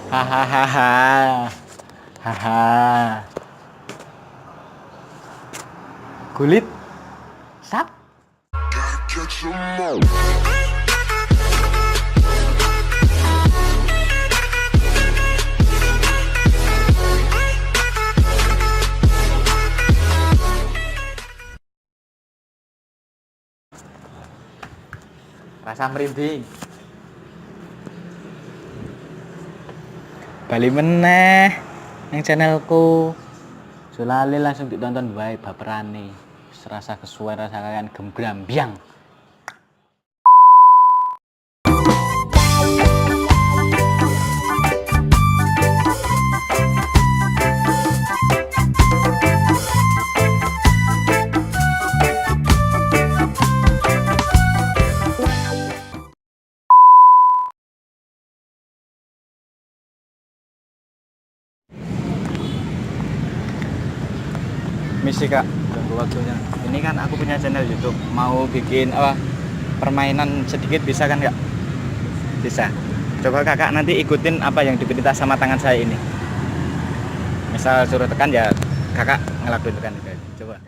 Hahaha. Haha. Kulit. Sap. Rasa merinding. Bali meneh yang channelku. Sulali langsung ditonton bae baperane. Serasa kesuwen rasa kalian gembrambyang. Misi kak, tunggu waktunya. Ini kan aku punya channel YouTube, mau bikin permainan sedikit bisa kan kak? Bisa. Coba kakak nanti ikutin apa yang diperintah sama tangan saya ini. Misal suruh tekan ya kakak ngelakuin tekan itu. Coba.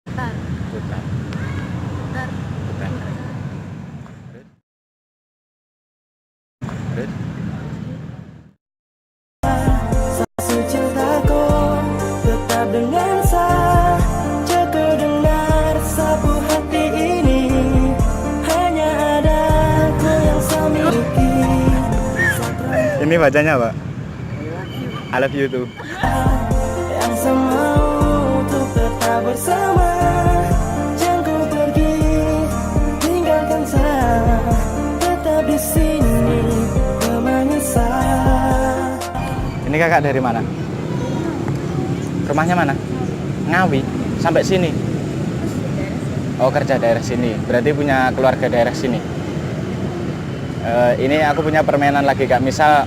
Putar. Putar. Putar. Putar. Terus. Cintaku tetap dengan sah, jaga dengar sapu hati ini. Hanya ada kau yang saya miliki. Ini bacanya apa? I love you too. Yang saya mau untuk tetap bersama. Jangan kau pergi, tinggalkan saya. Tetap di sini temani saya. Ini kakak dari mana? Rumahnya mana? Ngawi. Sampai sini. Oh, kerja daerah sini. Berarti punya keluarga daerah sini. Ini aku punya permainan lagi kak. Misal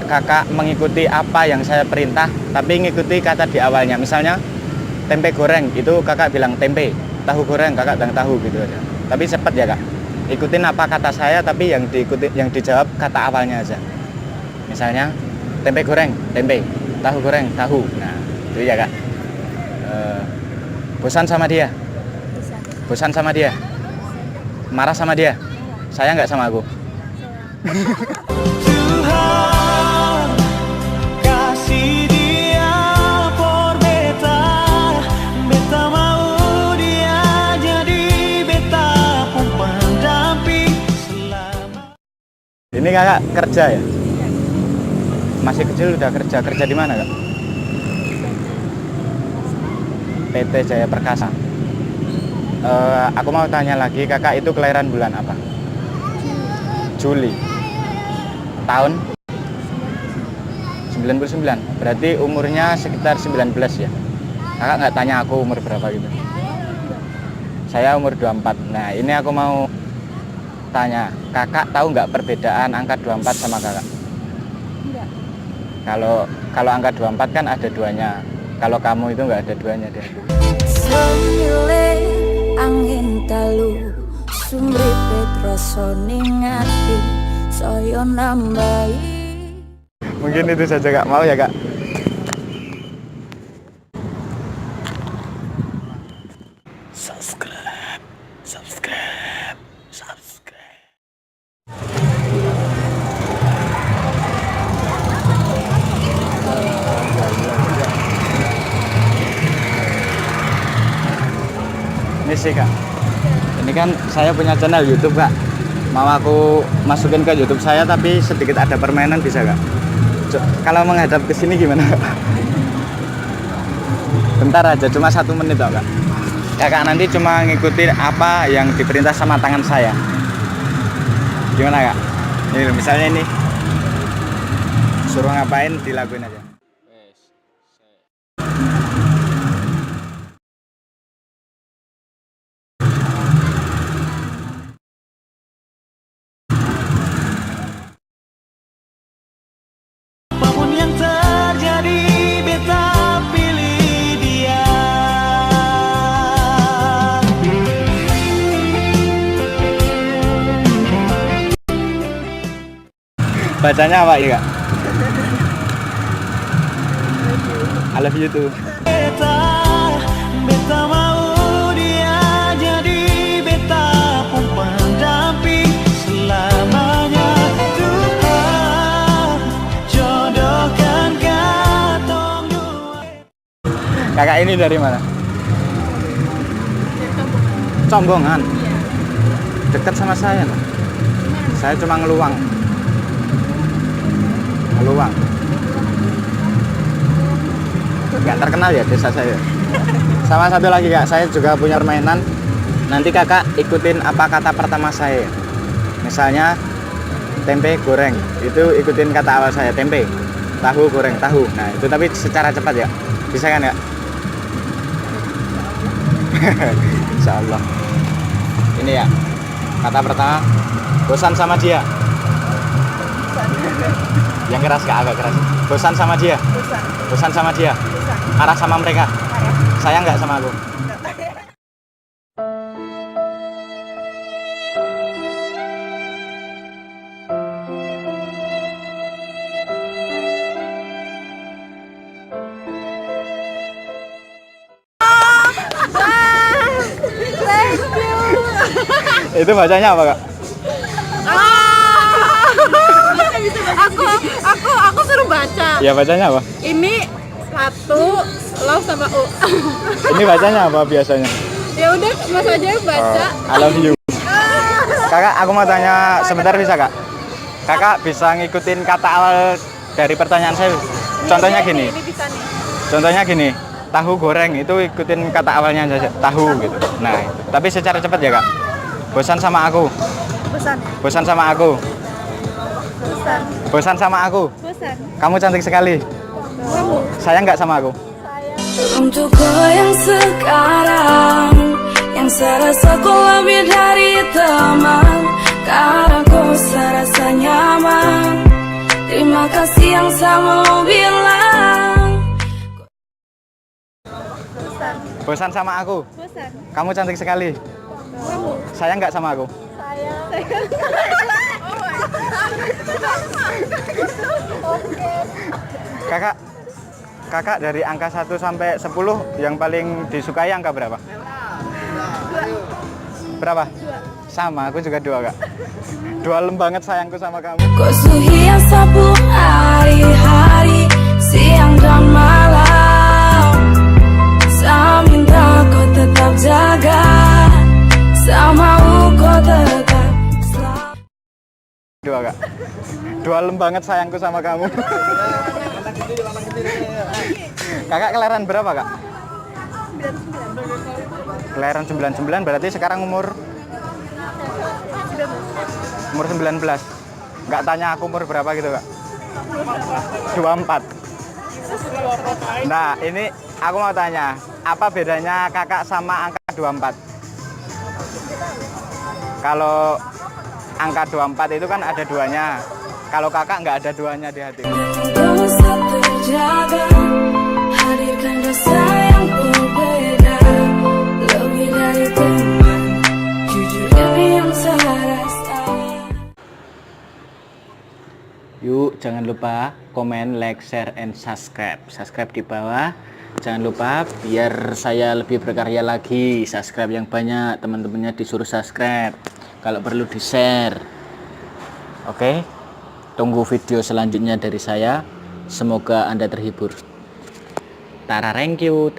kakak mengikuti apa yang saya perintah, tapi ngikuti kata di awalnya. Misalnya tempe goreng, itu kakak bilang tempe. Tahu goreng, kakak bilang tahu gitu aja. Tapi cepat ya kak. Ikutin apa kata saya, tapi yang dijawab kata awalnya aja. Misalnya tempe goreng, tempe. Tahu goreng, tahu. Nah, itu ya kak. Bosan sama dia? Bosan sama dia? Marah sama dia? Sayang nggak sama aku? Tuhan kasih dia por beta, beta mau dia jadi beta pun pendamping selama. Ini kakak kerja ya? Masih kecil udah kerja. Kerja di mana kak? PT Jaya Perkasa. Aku mau tanya lagi, kakak itu kelahiran bulan apa? Juli. Tahun? 99. Berarti umurnya sekitar 19 ya? Kakak nggak tanya aku umur berapa gitu? Saya umur 24. Nah ini aku mau tanya, kakak tahu nggak perbedaan angka 24 sama kakak? Enggak. Kalau angka 24 kan ada duanya. Kalau kamu itu nggak ada duanya deh. Semile angin talu sumri petroso ningati saya nambahi. Mungkin itu saja kak, mau ya kak? Subscribe. Ini sih kak, ini kan saya punya channel YouTube kak. Mau aku masukin ke YouTube saya, tapi sedikit ada permainan bisa kak? Kalau menghadap ke sini gimana kak? Bentar aja, cuma 1 menit kok kak. Kakak nanti cuma ngikutin apa yang diperintah sama tangan saya. Gimana kak? Ini misalnya ini, suruh ngapain dilakuin aja. Apapun yang terjadi, beta pilih dia. Bacanya apa ya, Kak? I love you too. beta, beta mau dia jadi beta pun pendamping selamanya. Tuhan jodohkan katong dua. Kakak ini dari mana? Combongan. Dekat sama saya loh. Saya cuma ngeluang. Nggak terkenal ya desa saya. Sama satu lagi Kak, saya juga punya permainan. Nanti Kakak ikutin apa kata pertama saya. Misalnya tempe goreng, itu ikutin kata awal saya tempe. Tahu goreng tahu. Nah itu tapi secara cepat ya. Bisa kan ya? Insya Allah. Ini ya kata pertama, bosan sama dia. Yang keras Kak, agak keras. Bosan sama dia. Bosan sama dia. Marah sama mereka. Sayang nggak sama aku? Itu bacanya apa Kak? Aku suruh baca. Ya bacanya apa? Ini satu love sama U. Ini bacanya apa biasanya? Ya udah, Mas aja baca. I love you. Kakak, aku mau tanya sebentar bisa Kak? Kakak bisa ngikutin kata awal dari pertanyaan saya. Contohnya gini. Ini bisa nih. Contohnya gini. Tahu goreng itu ikutin kata awalnya saja. Tahu gitu. Nah, itu. Tapi secara cepat ya Kak. Bosan sama aku. Bosan. Bosan sama aku. Bosan. Bosan sama aku. Bosan. Kamu cantik sekali. Kamu. Sayang nggak sama aku? Untukku yang sekarang, yang serasa ku lebih dari teman, karena ku serasa nyaman. Terima kasih yang sama lo bilang. Bosan sama aku? Bosan. Kamu cantik sekali. Kamu. Sayang nggak sama aku? Kakak dari angka 1 sampai 10 yang paling disukai angka berapa? Berapa? Sama, aku juga 2 Kak. 2 banget sayangku sama kamu. Kau suhi yang sapu hari-hari, siang dan malam. Saya minta kau tetap jaga, sama kau tetap selalu. 2 Kak. 2 banget sayangku sama kamu. Kakak kelahiran berapa Kak? 99. Kelahiran 99 berarti sekarang umur 19. Nggak tanya aku umur berapa gitu Kak? 24. Nah ini aku mau tanya, apa bedanya kakak sama angka 24? Kalau angka 24 itu kan ada 2-nya. Kalau kakak nggak ada 2-nya di hati. Kau bisa terjaga, hadirkan rasa yang berbeda, lebih dari teman, jujur ini yang saya rasa. Yuk jangan lupa komen, like, share, and subscribe. Subscribe di bawah. Jangan lupa biar saya lebih berkarya lagi. Subscribe yang banyak, teman-temannya disuruh subscribe. Kalau perlu di share. Oke? Tunggu video selanjutnya dari saya. Semoga Anda terhibur. Tara, thank you.